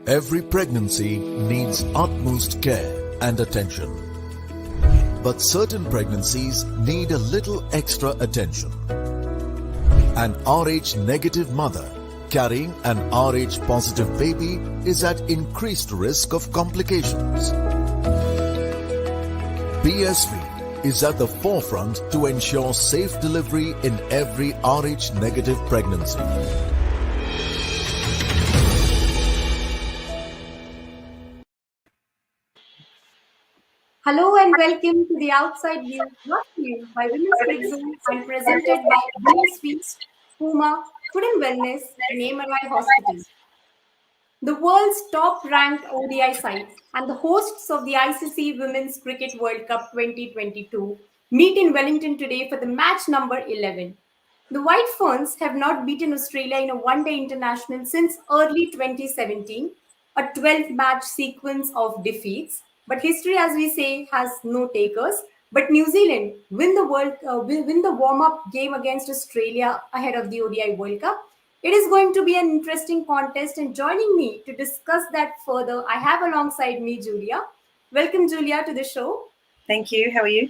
Every pregnancy needs utmost care and attention. But certain pregnancies need a little extra attention. An Rh-negative mother carrying an Rh-positive baby is at increased risk of complications. BSV is at the forefront to ensure safe delivery in every Rh-negative pregnancy. Hello and welcome to the Outside View, brought to you by Women's Click Zone and presented by BSV, Puma, Food and Wellness, and MRI Hospital. The world's top-ranked ODI side and the hosts of the ICC Women's Cricket World Cup 2022 meet in Wellington today for the match number 11. The White Ferns have not beaten Australia in a one-day international since early 2017, a 12-match sequence of defeats. But history, as we say, has no takers. But New Zealand win the warm-up game against Australia ahead of the ODI World Cup. It is going to be an interesting contest, and joining me to discuss that further, I have alongside me Julia. Welcome, Julia, to the show. Thank you. How are you?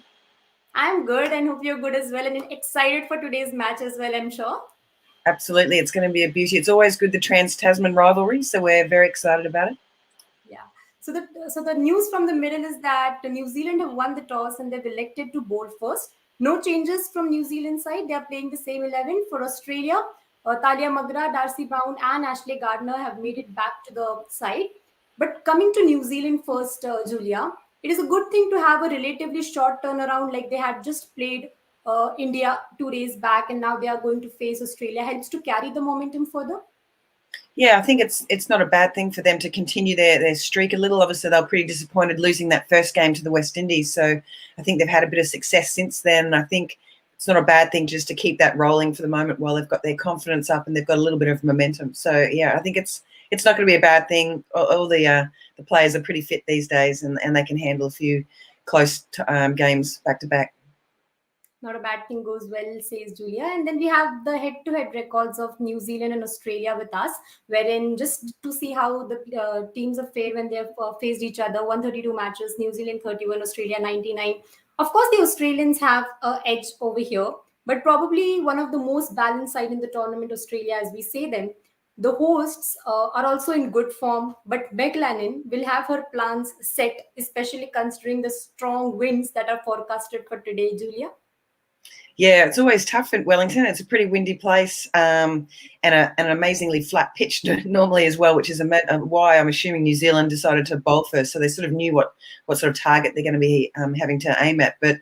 I'm good and hope you're good as well and excited for today's match as well, I'm sure. Absolutely. It's going to be a beauty. It's always good, the Trans-Tasman rivalry, so we're very excited about it. Yeah. So the news from the middle is that New Zealand have won the toss and they've elected to bowl first. No changes from New Zealand side. They are playing the same 11. For Australia, Talia Magra, Darcy Brown and Ashley Gardner have made it back to the side. But coming to New Zealand first, Julia, it is a good thing to have a relatively short turnaround, like they had just played India 2 days back and now they are going to face Australia. Helps to carry the momentum further. Yeah, I think it's not a bad thing for them to continue their streak a little. Obviously, they were pretty disappointed losing that first game to the West Indies. So I think they've had a bit of success since then. I think it's not a bad thing just to keep that rolling for the moment while they've got their confidence up and they've got a little bit of momentum. So, yeah, I think it's not going to be a bad thing. All the players are pretty fit these days and they can handle a few close games back to back. Not a bad thing goes well, says Julia. And then we have the head-to-head records of New Zealand and Australia with us, wherein just to see how the teams have fared when they have faced each other, 132 matches, New Zealand 31, Australia 99. Of course, the Australians have an edge over here, but probably one of the most balanced side in the tournament, Australia, as we say them. The hosts are also in good form, but Meg Lannon will have her plans set, especially considering the strong winds that are forecasted for today, Julia. Yeah, it's always tough at Wellington. It's a pretty windy place and an amazingly flat pitch normally as well, which is why I'm assuming New Zealand decided to bowl first. So they sort of knew what sort of target they're going to be having to aim at. But,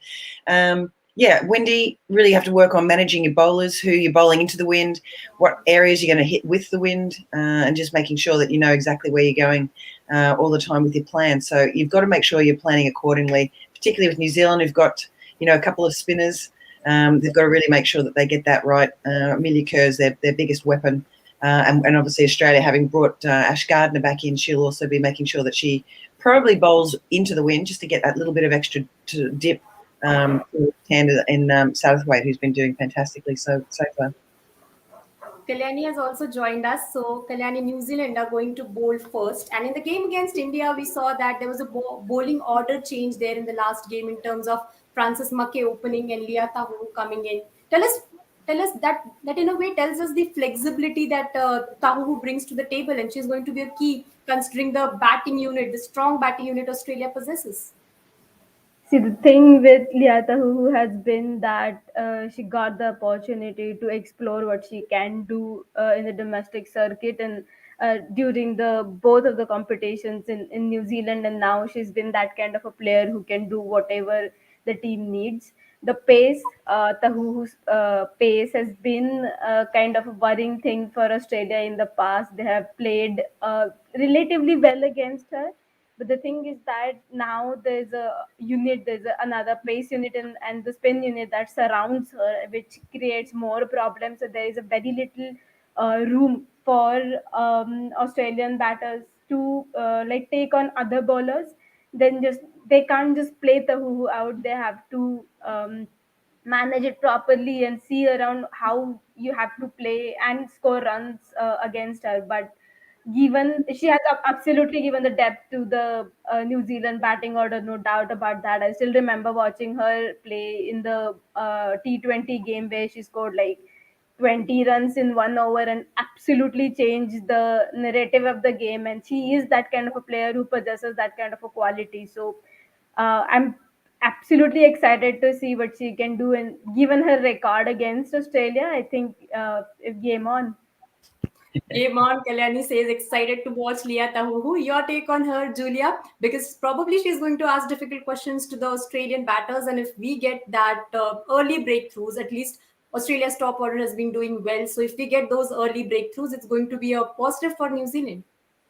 yeah, windy, really have to work on managing your bowlers, who you're bowling into the wind, what areas you're going to hit with the wind, and just making sure that you know exactly where you're going all the time with your plan. So you've got to make sure you're planning accordingly, particularly with New Zealand, who've got, a couple of spinners. They've got to really make sure that they get that right. Amelia Kerr's their biggest weapon. And obviously Australia, having brought Ash Gardner back in, she'll also be making sure that she probably bowls into the wind just to get that little bit of extra to dip in Southwaite, who's been doing fantastically so far. Kalyani has also joined us. So Kalyani, New Zealand are going to bowl first. And in the game against India, we saw that there was a bowling order change there in the last game in terms of Francis Mackay opening and Leah Tahu coming in. Tell us that in a way tells us the flexibility that Tahu brings to the table, and she's going to be a key considering the batting unit, the strong batting unit Australia possesses. See, the thing with Liata who has been that she got the opportunity to explore what she can do in the domestic circuit and during the both of the competitions in New Zealand, and now she's been that kind of a player who can do whatever the team needs. The pace, Tahu's pace has been kind of a worrying thing for Australia in the past. They have played relatively well against her, but the thing is that now there's another pace unit and the spin unit that surrounds her, which creates more problems. So there is a very little room for Australian batters to take on other bowlers. then just they can't just play Tahuhu out. They have to manage it properly and see around how you have to play and score runs against her. But given she has absolutely given the depth to the New Zealand batting order, no doubt about that. I still remember watching her play in the T20 game where she scored like 20 runs in 1 over and absolutely changed the narrative of the game. And she is that kind of a player who possesses that kind of a quality. So I'm absolutely excited to see what she can do. And given her record against Australia, I think game on. Game on, Kalyani says excited to watch Leah Tahuhu. Your take on her, Julia? Because probably she's going to ask difficult questions to the Australian batters, and if we get that early breakthroughs, at least Australia's top order has been doing well. So if we get those early breakthroughs, it's going to be a positive for New Zealand.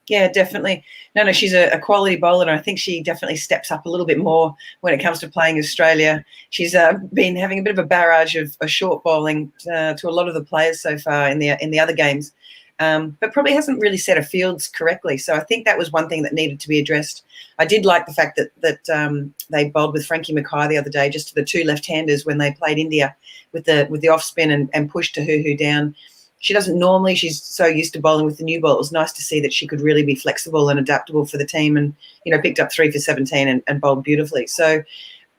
Yeah, definitely. No, she's a quality bowler, and I think she definitely steps up a little bit more when it comes to playing Australia. She's been having a bit of a barrage of short bowling to a lot of the players so far in the other games, but probably hasn't really set her fields correctly. So I think that was one thing that needed to be addressed. I did like the fact that they bowled with Frankie Mackay the other day, just to the two left-handers when they played India with the off spin and pushed Tahuhu down. She doesn't normally, she's so used to bowling with the new ball. It was nice to see that she could really be flexible and adaptable for the team, and, picked up 3 for 17 and bowled beautifully. So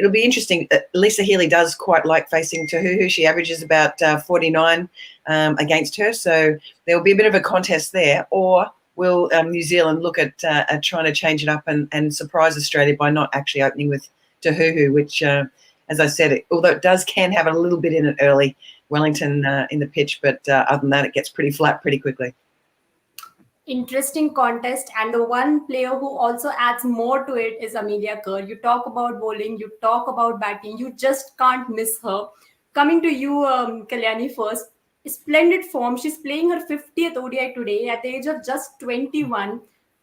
it'll be interesting. Lisa Healy does quite like facing Tahuhu. She averages about 49 against her. So there'll be a bit of a contest there. Or will New Zealand look at trying to change it up and surprise Australia by not actually opening with Tahuhu, which, as I said, although it can have a little bit in it early, Wellington in the pitch, but other than that, it gets pretty flat pretty quickly. Interesting contest, and the one player who also adds more to it is Amelia Kerr. You talk about bowling, you talk about batting, you just can't miss her. Coming to you, Kalyani, first. Splendid form. She's playing her 50th ODI today at the age of just 21.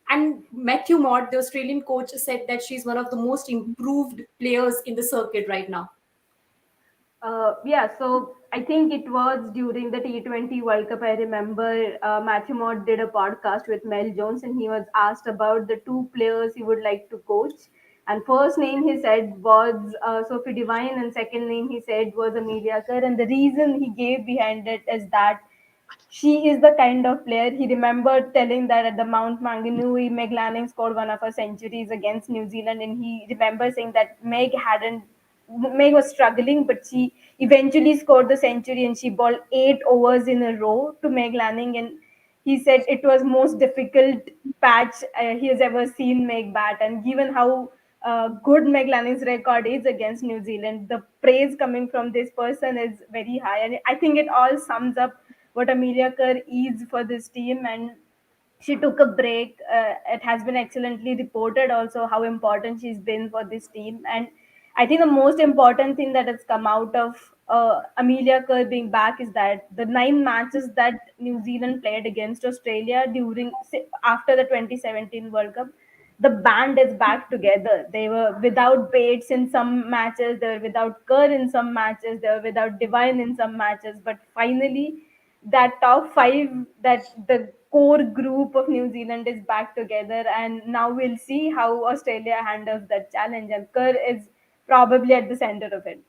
And Matthew Mott, the Australian coach, said that she's one of the most improved players in the circuit right now. So I think it was during the T20 World Cup. I remember Matthew Mott did a podcast with Mel Jones, and he was asked about the two players he would like to coach. And first name he said was Sophie Devine, and second name he said was Amelia Kerr. And the reason he gave behind it is that she is the kind of player. He remembered telling that at the Mount Maunganui, Meg Lanning scored one of her centuries against New Zealand, and he remembers saying that Meg was struggling, but she eventually scored the century, and she bowled 8 overs in a row to Meg Lanning, and he said it was most difficult patch he has ever seen Meg bat. And given how good Meg Lanning's record is against New Zealand, the praise coming from this person is very high, and I think it all sums up what Amelia Kerr is for this team. And she took a break. It has been excellently reported also how important she's been for this team. And I think the most important thing that has come out of Amelia Kerr being back is that the 9 matches that New Zealand played against Australia after the 2017 World Cup, the band is back together. They were without Bates in some matches, they were without Kerr in some matches, they were without Devine in some matches, but finally that top 5, that the core group of New Zealand is back together, and now we'll see how Australia handles that challenge, and Kerr is probably at the center of it.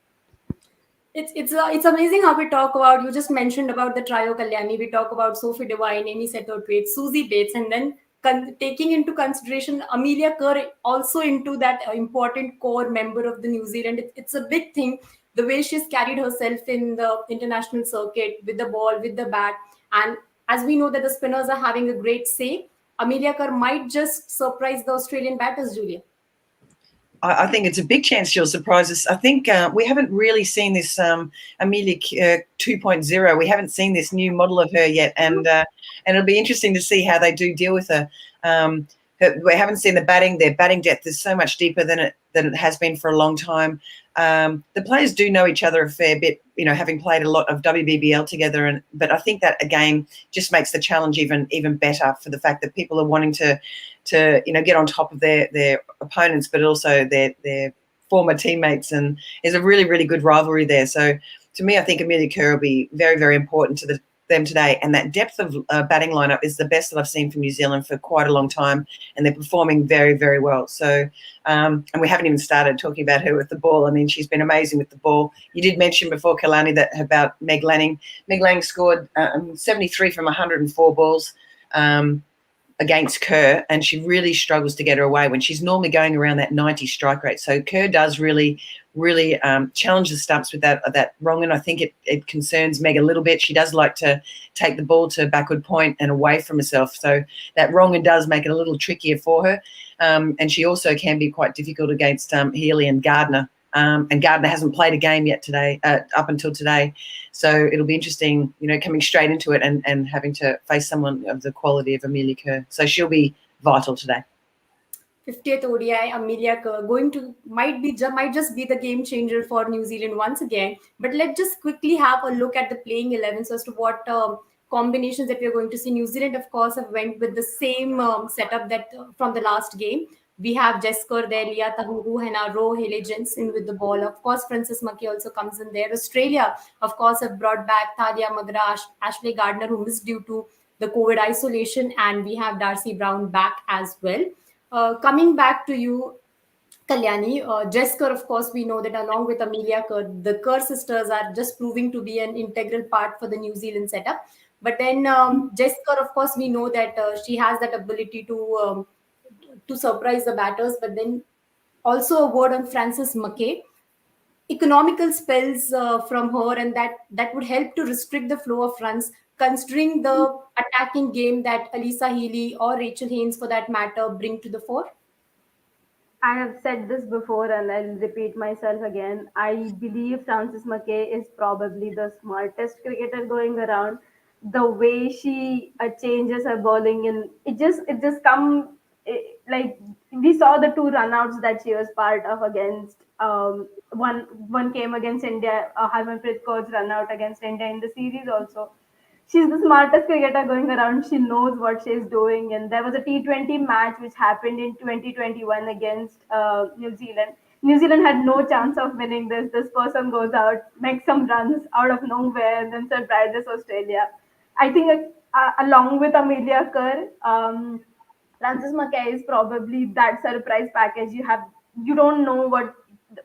It's amazing how we talk about, you just mentioned about the trio, Kalyani. We talk about Sophie Devine, Amy Setterthwaite, Susie Bates, and then taking into consideration Amelia Kerr also into that important core member of the New Zealand. It's a big thing, the way she's carried herself in the international circuit with the ball, with the bat. And as we know that the spinners are having a great say, Amelia Kerr might just surprise the Australian batters, Julia. I think it's a big chance she'll surprise us. I think we haven't really seen this Amelia 2.0. We haven't seen this new model of her yet, and it'll be interesting to see how they do deal with her. We haven't seen the batting. Their batting depth is so much deeper than it has been for a long time. The players do know each other a fair bit, having played a lot of WBBL together. But I think that again just makes the challenge even better, for the fact that people are wanting to get on top of their opponents, but also their former teammates, and there's a really, really good rivalry there. So to me, I think Amelia Kerr will be very, very important them today, and that depth of batting lineup is the best that I've seen from New Zealand for quite a long time, and they're performing very, very well. So, and we haven't even started talking about her with the ball. I mean, she's been amazing with the ball. You did mention before, Kalani, that about Meg Lanning. Meg Lanning scored 73 from 104 balls. Against Kerr, and she really struggles to get her away when she's normally going around that 90 strike rate. So Kerr does really challenge the stumps with that wrong, and I think it concerns Meg a little bit. She does like to take the ball to backward point and away from herself, so that wrong and does make it a little trickier for her. And she also can be quite difficult against Healy and Gardner. And Gardner hasn't played a game yet today, up until today. So it'll be interesting, coming straight into it and having to face someone of the quality of Amelia Kerr. So she'll be vital today. 50th ODI, Amelia Kerr might just be the game changer for New Zealand once again. But let's just quickly have a look at the playing 11s as to what combinations that we're going to see. New Zealand, of course, have went with the same setup that from the last game. We have Jesker there, Leah Tahuru, Hannah Rowe, Haley Jensen with the ball. Of course, Frances Mackey also comes in there. Australia, of course, have brought back Thalia Magra, Ashley Gardner, who missed due to the COVID isolation, and we have Darcy Brown back as well. Coming back to you, Kalyani, Jesker, of course, we know that along with Amelia Kerr, the Kerr sisters are just proving to be an integral part for the New Zealand setup. But then Jesker, of course, we know that she has that ability to surprise the batters. But then also a word on Frances Mackay. Economical spells from her, and that would help to restrict the flow of runs, considering the attacking game that Alyssa Healy or Rachel Haynes, for that matter, bring to the fore. I have said this before and I'll repeat myself again. I believe Frances Mackay is probably the smartest cricketer going around. The way she changes her bowling, and it just come like we saw the two runouts that she was part of against one came against India, Harmanpreet Kaur's run out against India in the series also. She's the smartest cricketer going around. She knows what she's doing. And there was a T20 match which happened in 2021 against New Zealand. New Zealand had no chance of winning this. This person goes out, makes some runs out of nowhere, and then surprises Australia. I think along with Amelia Kerr, Francis Mackay is probably that surprise package. You don't know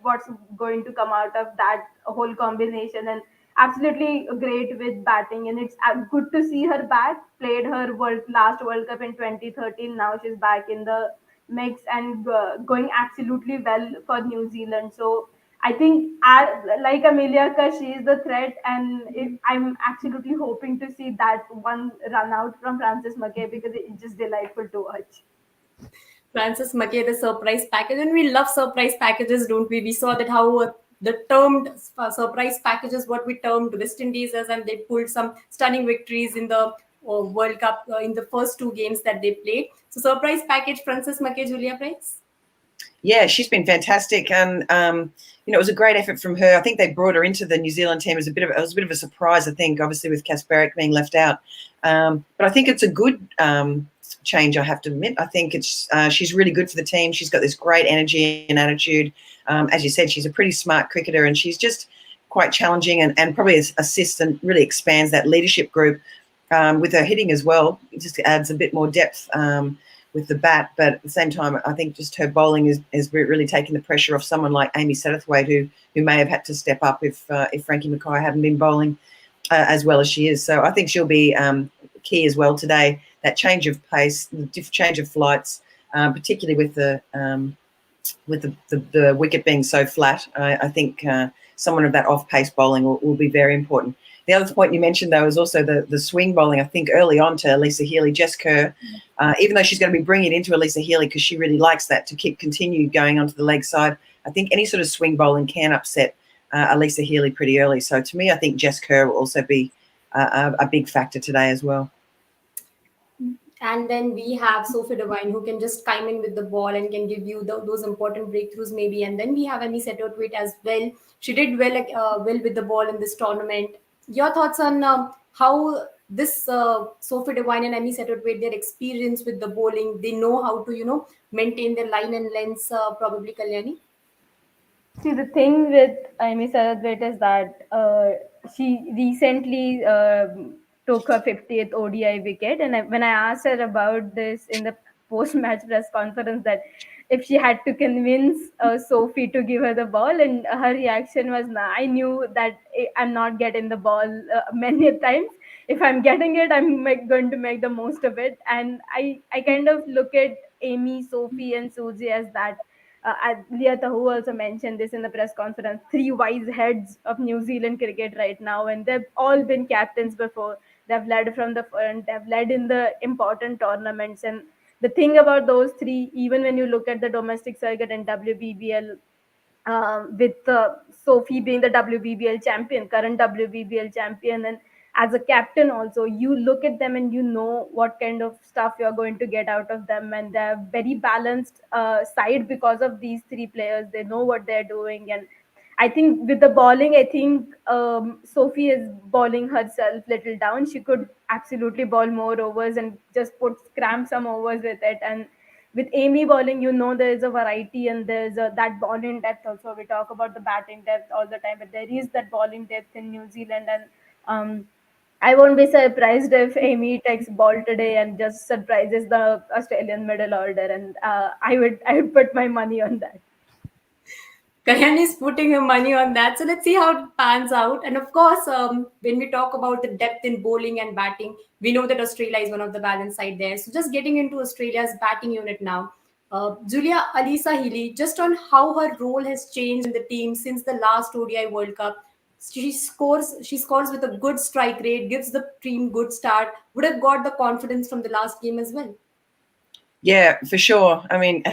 what's going to come out of that whole combination, and absolutely great with batting. And it's good to see her back. Played her last World Cup in 2013. Now she's back in the mix and going absolutely well for New Zealand. So I think, like Amelia Kerr, she is the threat, and I'm absolutely hoping to see that one run out from Francis Mackay because it's just delightful to watch. Francis Mackay, the surprise package, and we love surprise packages, don't we? We saw that how the termed surprise packages, what we termed West Indies as, and they pulled some stunning victories in the World Cup in the first two games that they played. So, surprise package, Francis Mackay, Julia Price. Yeah, she's been fantastic, and it was a great effort from her. I think they brought her into the New Zealand team as a bit of a surprise. I think, obviously, with Kasparek being left out, but I think it's a good change. I have to admit, I think she's really good for the team. She's got this great energy and attitude. As you said, she's a pretty smart cricketer, and she's just quite challenging and probably assists and really expands that leadership group with her hitting as well. It just adds a bit more depth. With the bat, but at the same time, I think just her bowling is really taking the pressure off someone like Amy Satterthwaite, who may have had to step up if Frankie Mackay hadn't been bowling as well as she is. So I think she'll be key as well today. That change of pace, the change of flights, particularly with the wicket being so flat. I think someone of that off-pace bowling will be very important. The other point you mentioned, though, is also the swing bowling, I think, early on to Alyssa Healy. Jess Kerr, even though she's going to be bringing it into Alyssa Healy because she really likes that to continue going onto the leg side, I think any sort of swing bowling can upset Alyssa Healy pretty early. So to me, I think Jess Kerr will also be a big factor today as well. And then we have Sophie Devine, who can just come in with the ball and can give you those important breakthroughs maybe. And then we have Amy Satterthwaite as well. She did well with the ball in this tournament. Your thoughts on how this Sophie Devine and Amy Satterthwaite, their experience with the bowling, they know how to, maintain their line and lengths, probably, Kalyani? See, the thing with Amy Satterthwaite is that she recently took her 50th ODI wicket. And when I asked her about this in the post-match press conference, that if she had to convince Sophie to give her the ball, and her reaction was, "Nah, I knew that I'm not getting the ball many times. If I'm getting it, I'm going to make the most of it." And I kind of look at Amy, Sophie, and Susie as that. Leah Tahu also mentioned this in the press conference. Three wise heads of New Zealand cricket right now, and they've all been captains before. They've led from the front. They've led in the important tournaments. And the thing about those three, even when you look at the domestic circuit and WBBL, with Sophie being the WBBL champion, current WBBL champion, and as a captain also, you look at them and you know what kind of stuff you're going to get out of them, and they're very balanced side because of these three players. They know what they're doing, and I think with the bowling, I think Sophie is bowling herself little down. She could absolutely bowl more overs and just cram some overs with it. And with Amy bowling, you know there is a variety, and there's that bowling depth also. We talk about the batting depth all the time, but there is that bowling depth in New Zealand. And I won't be surprised if Amy takes ball today and just surprises the Australian middle order. And I would put my money on that. Kalyani is putting her money on that. So let's see how it pans out. And of course, when we talk about the depth in bowling and batting, we know that Australia is one of the balanced side there. So just getting into Australia's batting unit now. Julia Alisa Healy, just on how her role has changed in the team since the last ODI World Cup. She scores with a good strike rate, gives the team good start, would have got the confidence from the last game as well. Yeah, for sure. I mean,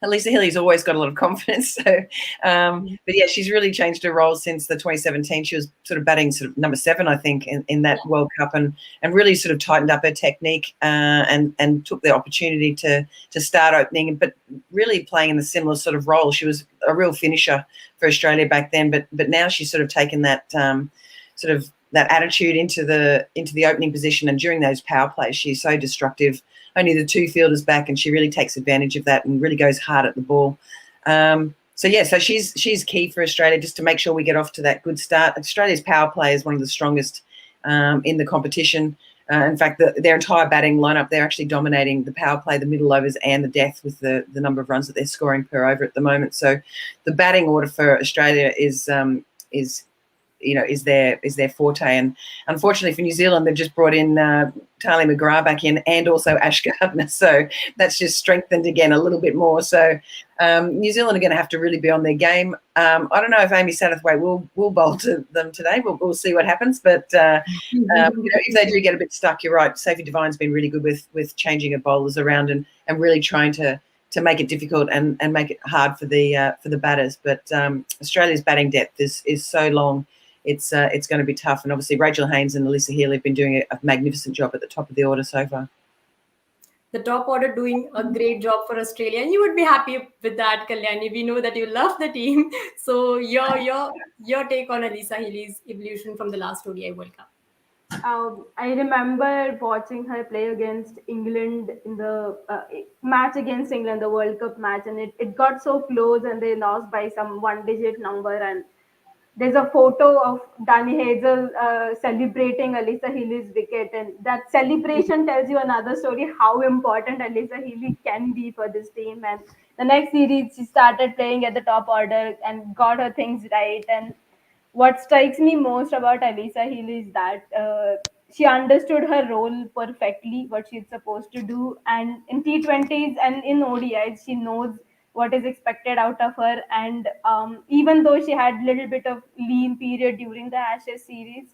Lisa Healy's always got a lot of confidence. So, but yeah, she's really changed her role since the 2017. She was sort of batting sort of number 7, I think, in that World Cup, and really sort of tightened up her technique and took the opportunity to start opening, but really playing in a similar sort of role. She was a real finisher for Australia back then, but now she's sort of taken that sort of that attitude into the opening position, and during those power plays, she's so destructive. Only the 2 fielders back, and she really takes advantage of that and really goes hard at the ball. So she's key for Australia, just to make sure we get off to that good start. Australia's power play is one of the strongest in the competition. In fact, their entire batting lineup, they're actually dominating the power play, the middle overs, and the death with the number of runs that they're scoring per over at the moment. So the batting order for Australia is their forte. And unfortunately for New Zealand, they've just brought in Tali McGrath back in, and also Ash Gardner. So that's just strengthened again a little bit more. So New Zealand are going to have to really be on their game. I don't know if Amy Satterthwaite will bowl to them today. We'll see what happens. But if they do get a bit stuck, you're right. Sophie Devine's been really good with changing her bowlers around and really trying to make it difficult and make it hard for the batters. But Australia's batting depth is so long. It's going to be tough. And obviously Rachel Haynes and Alyssa Healy have been doing a magnificent job at the top of the order so far. The top order doing a great job for Australia, and you would be happy with that, Kalyani. We know that you love the team. So your take on Alyssa Healy's evolution from the last ODI World Cup. I remember watching her play against England in the match against England, the World Cup match, and it got so close, and they lost by some one-digit number. And there's a photo of Danny Hazel celebrating Alyssa Healy's wicket, and that celebration tells you another story how important Alyssa Healy can be for this team. And the next series, she started playing at the top order and got her things right. And what strikes me most about Alyssa Healy is that she understood her role perfectly, what she's supposed to do. And in T20s and in ODIs, she knows what is expected out of her. And even though she had a little bit of lean period during the Ashes series,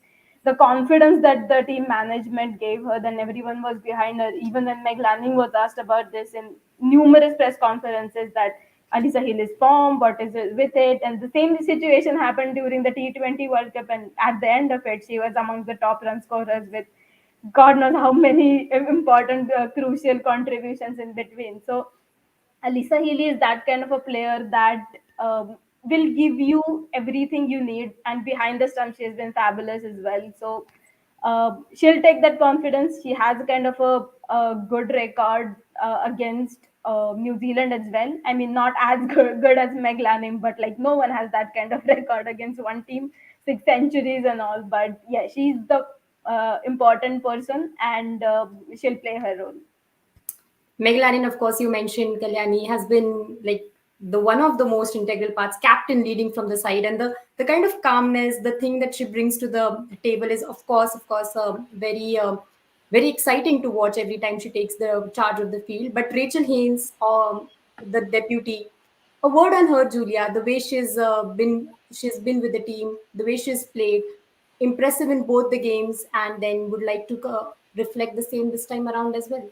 the confidence that the team management gave her, then everyone was behind her. Even when Meg Lanning was asked about this in numerous press conferences, that Alyssa Hill is form, what is it with it? And the same situation happened during the T20 World Cup. And at the end of it, she was among the top run scorers with God knows how many important, crucial contributions in between. So Alyssa Healy is that kind of a player that will give you everything you need, and behind the stump, she has been fabulous as well. So she'll take that confidence. She has a kind of a good record against New Zealand as well. I mean, not as good as Meg Lanning, but like no one has that kind of record against one team, 6 centuries and all. But yeah, she's the important person, and she'll play her role. Megalanian, of course, you mentioned Kalyani has been like the one of the most integral parts, captain leading from the side, and the kind of calmness, the thing that she brings to the table is, of course, very very exciting to watch every time she takes the charge of the field. But Rachel Haynes, the deputy, a word on her, Julia. The way she's been with the team, the way she's played, impressive in both the games, and then would like to reflect the same this time around as well.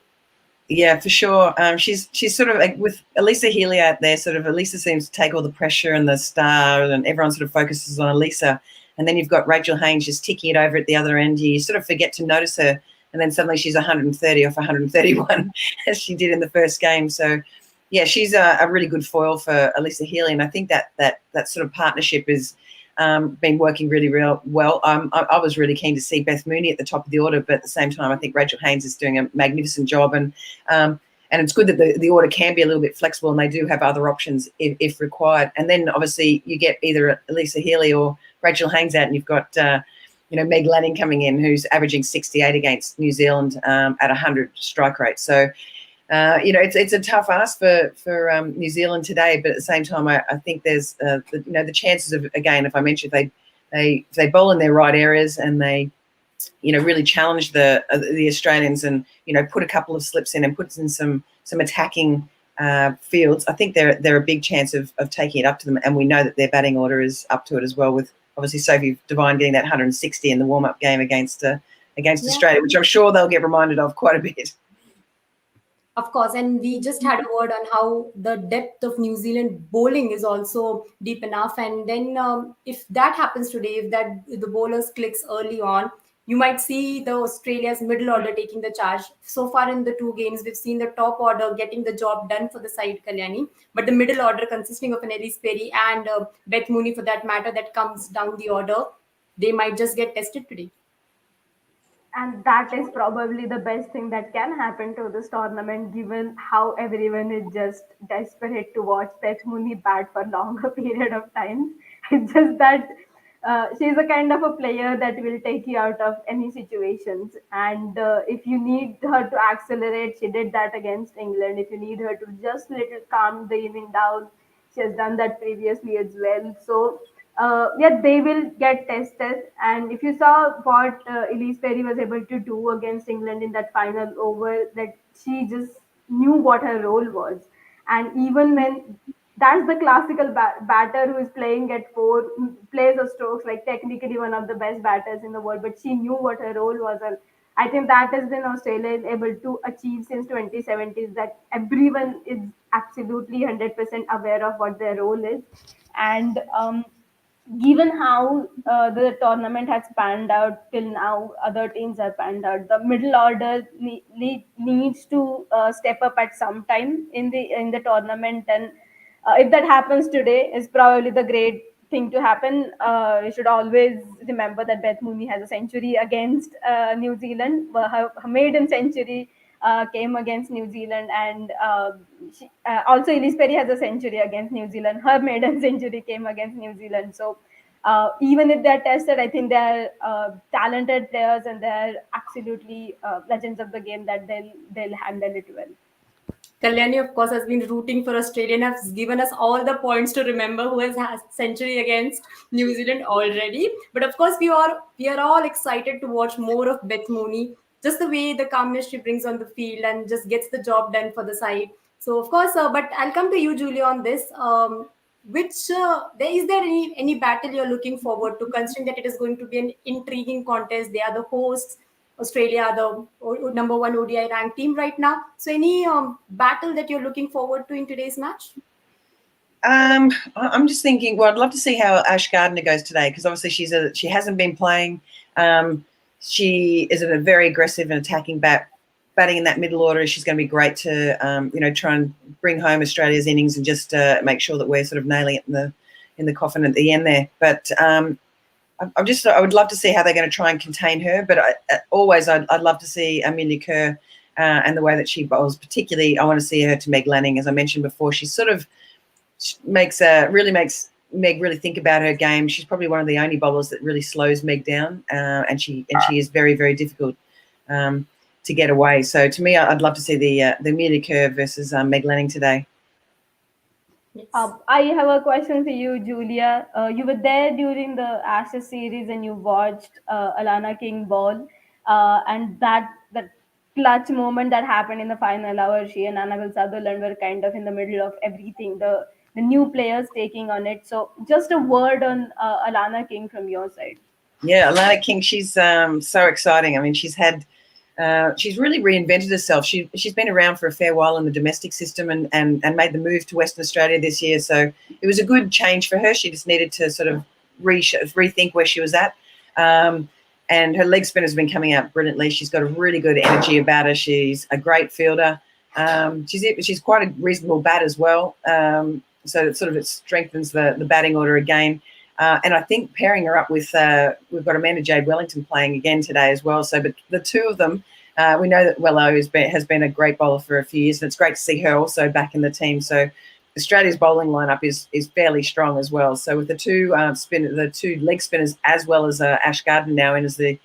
Yeah, for sure. She's sort of like with Elisa Healy out there. Sort of Elisa seems to take all the pressure and the star, and everyone sort of focuses on Elisa. And then you've got Rachel Haynes just ticking it over at the other end. You sort of forget to notice her, and then suddenly she's 130 off 131 as she did in the first game. So, yeah, she's a really good foil for Elisa Healy, and I think that sort of partnership is. Been working really real well. I was really keen to see Beth Mooney at the top of the order, but at the same time, I think Rachel Haynes is doing a magnificent job, and it's good that the order can be a little bit flexible, and they do have other options if required. And then obviously you get either Elisa Healy or Rachel Haynes out, and you've got Meg Lanning coming in, who's averaging 68 against New Zealand at 100 strike rate. So. It's a tough ask for New Zealand today, but at the same time, I think there's the chances of, again, if I mentioned if they bowl in their right areas and they really challenge the Australians and put a couple of slips in and put in some attacking fields, I think they're a big chance of taking it up to them. And we know that their batting order is up to it as well, with obviously Sophie Devine getting that 160 in the warm up game against Australia, which I'm sure they'll get reminded of quite a bit. Of course, and we just had a word on how the depth of New Zealand bowling is also deep enough. And then if that happens today, if the bowlers clicks early on, you might see the Australia's middle order taking the charge. So far in the two games, we've seen the top order getting the job done for the side, Kalyani. But the middle order, consisting of an Elise Perry and Beth Mooney, for that matter, that comes down the order, they might just get tested today. And that is probably the best thing that can happen to this tournament, given how everyone is just desperate to watch Beth Mooney bat for longer period of time. It's just that she's a kind of a player that will take you out of any situations. And if you need her to accelerate, she did that against England. If you need her to just little calm the inning down, she has done that previously as well. So they will get tested. And if you saw what Elise Perry was able to do against England in that final over, that she just knew what her role was. And even when that's the classical batter who is playing at four, plays a strokes, like technically one of the best batters in the world, but she knew what her role was. And I think that has been Australia able to achieve since 2017, that everyone is absolutely 100% aware of what their role is. And given how the tournament has panned out till now, other teams have panned out. The middle order needs to step up at some time in the tournament, and if that happens today, is probably the great thing to happen. We should always remember that Beth Mooney has a century against New Zealand. Her maiden century came against New Zealand, and also Elise Perry has a century against New Zealand. Her maiden century came against New Zealand. So even if they're tested, I think they're talented players, and they're absolutely legends of the game, that they'll handle it well. Kalyani, of course, has been rooting for Australia and has given us all the points to remember who has had century against New Zealand already. But of course, we are all excited to watch more of Beth Mooney. Just the way the calmness she brings on the field and just gets the job done for the side. So of course, but I'll come to you, Julia, on this. Is there any battle you're looking forward to, considering that it is going to be an intriguing contest? They are the hosts. Australia, the number one ODI ranked team right now. So, any battle that you're looking forward to in today's match? I'm just thinking. Well, I'd love to see how Ash Gardner goes today, because obviously she hasn't been playing. She is a very aggressive and attacking batting in that middle order. She's going to be great to try and bring home Australia's innings and just make sure that we're sort of nailing it in the coffin at the end there. But I would love to see how they're going to try and contain her. But I'd love to see Amelia Kerr and the way that she bowls. Particularly, I want to see her to Meg Lanning. As I mentioned before, she sort of really makes Meg really think about her game. She's probably one of the only bowlers that really slows Meg down, and she is very, very difficult to get away. So to me, I'd love to see the Amelia Kerr versus Meg Lanning today. Yes. I have a question for you, Julia. You were there during the Ashes series and you watched Alana King ball, and that clutch moment that happened in the final hour. She and Annabelle Sutherland were kind of in the middle of everything. The new players taking on it. So, just a word on Alana King from your side. Yeah, Alana King, she's so exciting. I mean, she's really reinvented herself. She's been around for a fair while in the domestic system and made the move to Western Australia this year. So it was a good change for her. She just needed to sort of rethink where she was at. And her leg spin has been coming out brilliantly. She's got a really good energy about her. She's a great fielder. She's quite a reasonable bat as well. So it strengthens the batting order again. And I think pairing her up with, we've got Amanda Jade Wellington playing again today as well. So, but the two of them, we know that Wello has been a great bowler for a few years, and it's great to see her also back in the team. So, Australia's bowling lineup is fairly strong as well. So, with the two leg spinners as well as Ash Garden now in as the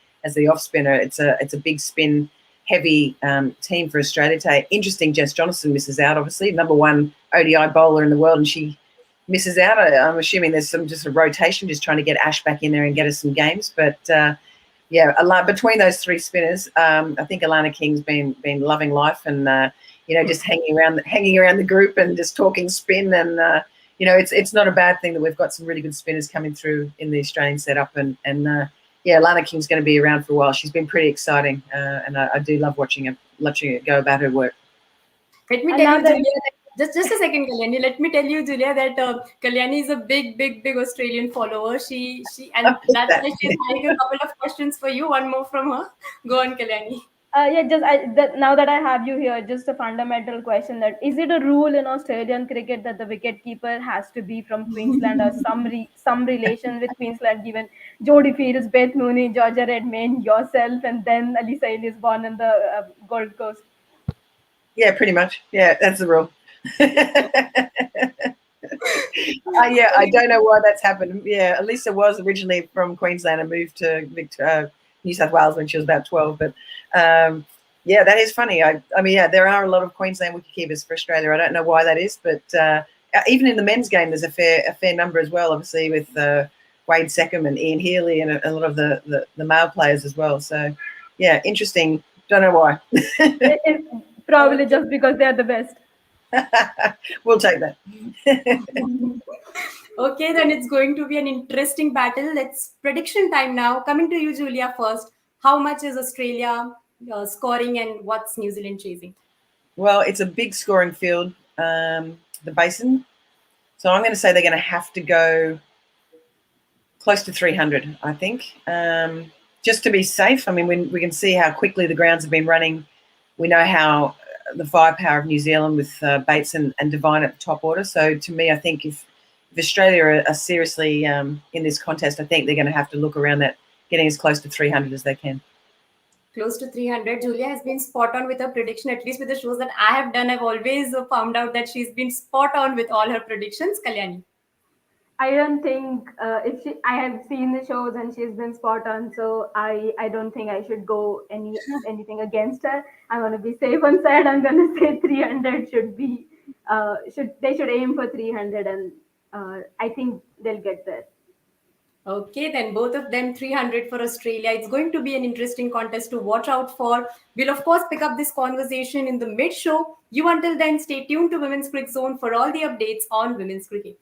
off spinner, it's a big spin heavy team for Australia today. Interesting, Jess Johnson misses out, obviously, number one ODI bowler in the world, and she misses out. I'm assuming there's just a rotation, just trying to get Ash back in there and get us some games. But between those three spinners, I think Alana King's been loving life and just hanging around the group and just talking spin. And it's not a bad thing that we've got some really good spinners coming through in the Australian setup. And Alana King's going to be around for a while. She's been pretty exciting, and I do love watching it go about her work. Let me tell you, Julia, just a second, Kalyani. Let me tell you, Julia, that Kalyani is a big Australian follower. And that's why she's having a couple of questions for you. One more from her. Go on, Kalyani. Now that I have you here, just a fundamental question: that is it a rule in Australian cricket that the wicketkeeper has to be from Queensland or some relation with Queensland? Given Jodie Fields, Beth Mooney, Georgia Redmayne, yourself, and then Alisa Ailey is born in the Gold Coast. Yeah, pretty much. Yeah, that's the rule. I don't know why that's happened. Yeah, Alisa was originally from Queensland and moved to New South Wales when she was about 12. But that is funny. There are a lot of Queensland wicketkeepers for Australia. I don't know why that is, but even in the men's game, there's a fair number as well. Obviously, with Wade Seckham and Ian Healy and a lot of the male players as well. So, yeah, interesting. Don't know why. Probably just because they are the best. We'll take that. Okay, then it's going to be an interesting battle. It's prediction time now. Coming to you, Julia, first. How much is Australia scoring and what's New Zealand chasing? Well, it's a big scoring field, the Basin. So I'm going to say they're going to have to go close to 300, I think, just to be safe. I mean, we can see how quickly the grounds have been running. We know how the firepower of New Zealand with Bates and Devine at the top order. So to me, I think if Australia are seriously in this contest, I think they're going to have to look around that, getting as close to 300 as they can. Close to 300. Julia has been spot on with her prediction, at least with the shows that I have done. I've always found out that she's been spot on with all her predictions. Kalyani. I don't think I have seen the shows and she's been spot on, so I don't think I should go anything against her. I'm gonna be safe on side. I'm gonna say 300 they should aim for 300, and I think they'll get there. Okay, then both of them 300 for Australia. It's going to be an interesting contest to watch out for. We'll of course pick up this conversation in the mid show. You until then stay tuned to Women's Cricket Zone for all the updates on women's cricket.